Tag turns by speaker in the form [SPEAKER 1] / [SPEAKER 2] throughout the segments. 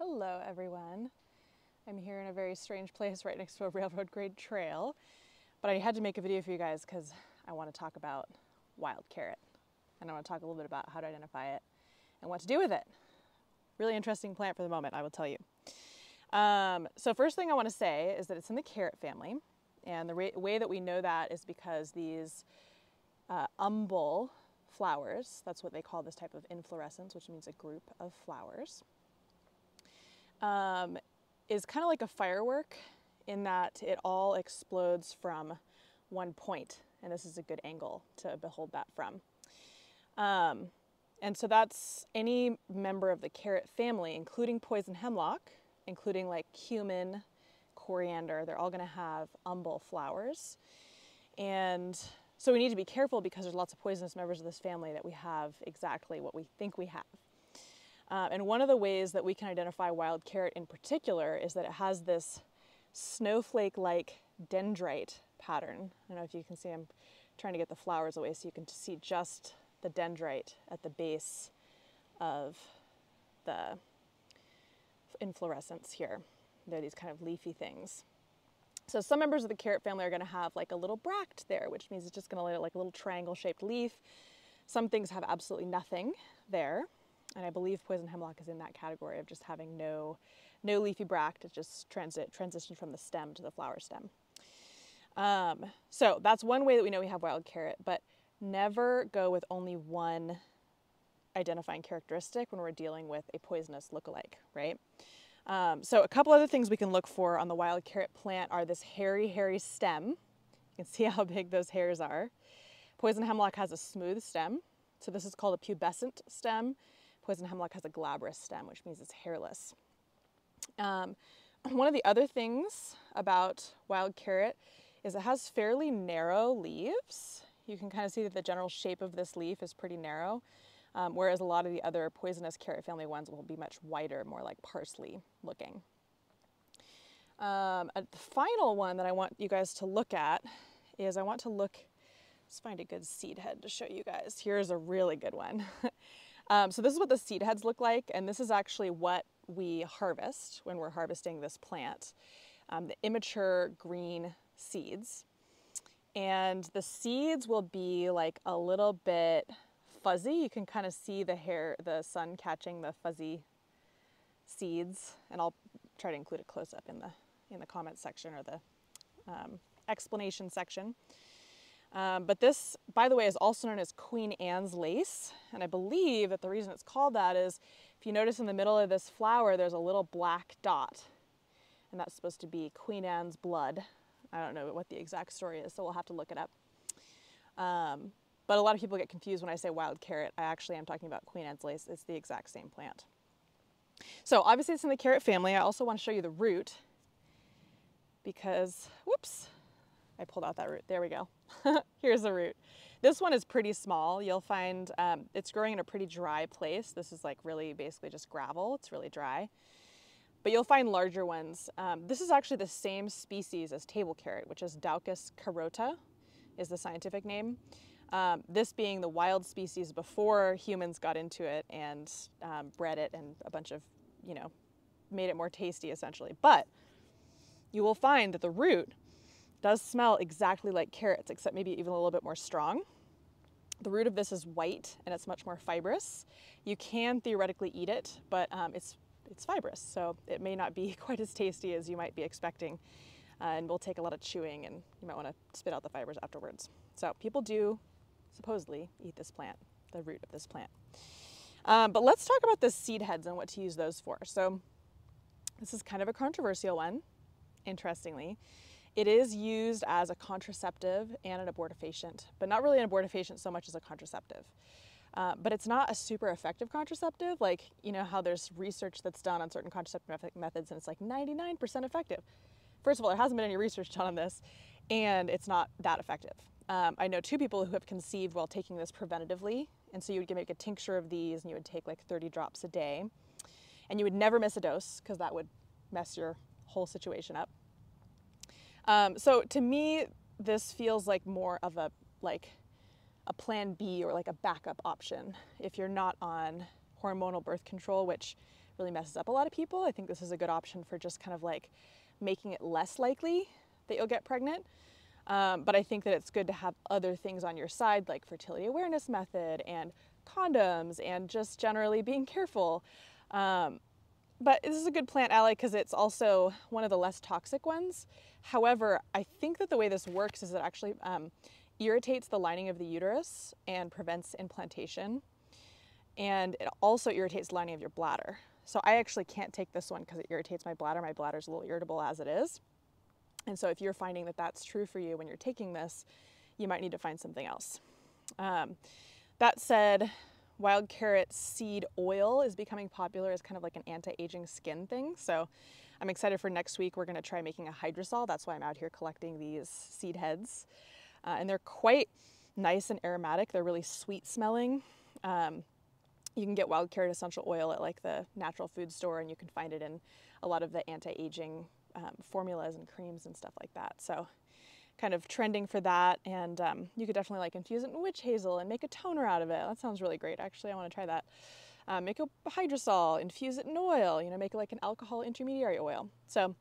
[SPEAKER 1] Hello everyone. I'm here in a very strange place right next to a railroad grade trail, but I had to make a video for you guys because I want to talk about wild carrot, and I want to talk a little bit about how to identify it and what to do with it. Really interesting plant for the moment, I will tell you. So first thing I want to say is that it's in the carrot family, and the way that we know that is because these umbel flowers, that's what they call this type of inflorescence, which means a group of flowers, is kind of like a firework in that it all explodes from one point, and this is a good angle to behold that from. And so that's any member of the carrot family, including poison hemlock, including like cumin, coriander, they're all going to have umbel flowers. And so we need to be careful because there's lots of poisonous members of this family that we have exactly what we think we have. And one of the ways that we can identify wild carrot in particular is that it has this snowflake-like dendrite pattern. I don't know if you can see, I'm trying to get the flowers away so you can see just the dendrite at the base of the inflorescence here. They're these kind of leafy things. So some members of the carrot family are going to have like a little bract there, which means it's just going to look like a little triangle-shaped leaf. Some things have absolutely nothing there. And I believe poison hemlock is in that category of just having no leafy bract. It just transitioned from the stem to the flower stem. So that's one way that we know we have wild carrot, but never go with only one identifying characteristic when we're dealing with a poisonous lookalike, right? So a couple other things we can look for on the wild carrot plant are this hairy stem. You can see how big those hairs are. Poison hemlock has a smooth stem, so this is called a pubescent stem. Poison hemlock has a glabrous stem, which means it's hairless. One of the other things about wild carrot is it has fairly narrow leaves. You can kind of see that the general shape of this leaf is pretty narrow, whereas a lot of the other poisonous carrot family ones will be much wider, more like parsley looking. The final one that I want you guys to look at is let's find a good seed head to show you guys. Here's a really good one. So this is what the seed heads look like, and this is actually what we harvest when we're harvesting this plant, the immature green seeds. And the seeds will be like a little bit fuzzy. You can kind of see the sun catching the fuzzy seeds, and I'll try to include a close-up in the comments section or the explanation section. But this, by the way, is also known as Queen Anne's lace, and I believe that the reason it's called that is if you notice in the middle of this flower there's a little black dot, and that's supposed to be Queen Anne's blood. I don't know what the exact story is, so we'll have to look it up. But a lot of people get confused when I say wild carrot. I actually am talking about Queen Anne's lace. It's the exact same plant. So obviously it's in the carrot family. I also want to show you the root because, whoops, I pulled out that root. There we go. Here's the root. This one is pretty small. You'll find it's growing in a pretty dry place. This is like really basically just gravel. It's really dry. But you'll find larger ones. This is actually the same species as table carrot, which is Daucus carota is the scientific name. This being the wild species before humans got into it and bred it and a bunch of, made it more tasty essentially. But you will find that the root does smell exactly like carrots, except maybe even a little bit more strong. The root of this is white and it's much more fibrous. You can theoretically eat it, but it's fibrous, so it may not be quite as tasty as you might be expecting, and will take a lot of chewing, and you might want to spit out the fibers afterwards. So people do supposedly eat this plant, the root of this plant. But let's talk about the seed heads and what to use those for. So this is kind of a controversial one, interestingly. It is used as a contraceptive and an abortifacient, but not really an abortifacient so much as a contraceptive. But it's not a super effective contraceptive, like, how there's research that's done on certain contraceptive methods and it's like 99% effective. First of all, there hasn't been any research done on this, and it's not that effective. I know two people who have conceived while taking this preventatively, and so you would make a tincture of these and you would take like 30 drops a day, and you would never miss a dose because that would mess your whole situation up. So to me, this feels like more of a plan B or like a backup option if you're not on hormonal birth control, which really messes up a lot of people. I think this is a good option for just kind of like making it less likely that you'll get pregnant. But I think that it's good to have other things on your side, like fertility awareness method and condoms and just generally being careful. But this is a good plant ally because it's also one of the less toxic ones. However, I think that the way this works is it actually irritates the lining of the uterus and prevents implantation. And it also irritates the lining of your bladder. So I actually can't take this one because it irritates my bladder. My bladder's a little irritable as it is. And so if you're finding that that's true for you when you're taking this, you might need to find something else. That said, wild carrot seed oil is becoming popular as kind of like an anti-aging skin thing. So I'm excited for next week. We're going to try making a hydrosol. That's why I'm out here collecting these seed heads. And they're quite nice and aromatic. They're really sweet smelling. You can get wild carrot essential oil at like the natural food store, and you can find it in a lot of the anti-aging formulas and creams and stuff like that. So kind of trending for that. And you could definitely like infuse it in witch hazel and make a toner out of it. That sounds really great. Actually, I want to try that. Make a hydrosol, infuse it in oil, you know, make it like an alcohol intermediary oil. So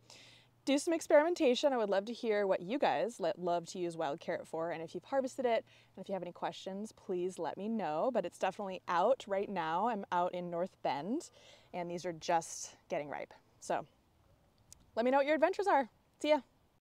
[SPEAKER 1] do some experimentation. I would love to hear what you guys love to use wild carrot for, and if you've harvested it, and if you have any questions, please let me know. But it's definitely out right now. I'm out in North Bend, and these are just getting ripe. So let me know what your adventures are. See ya.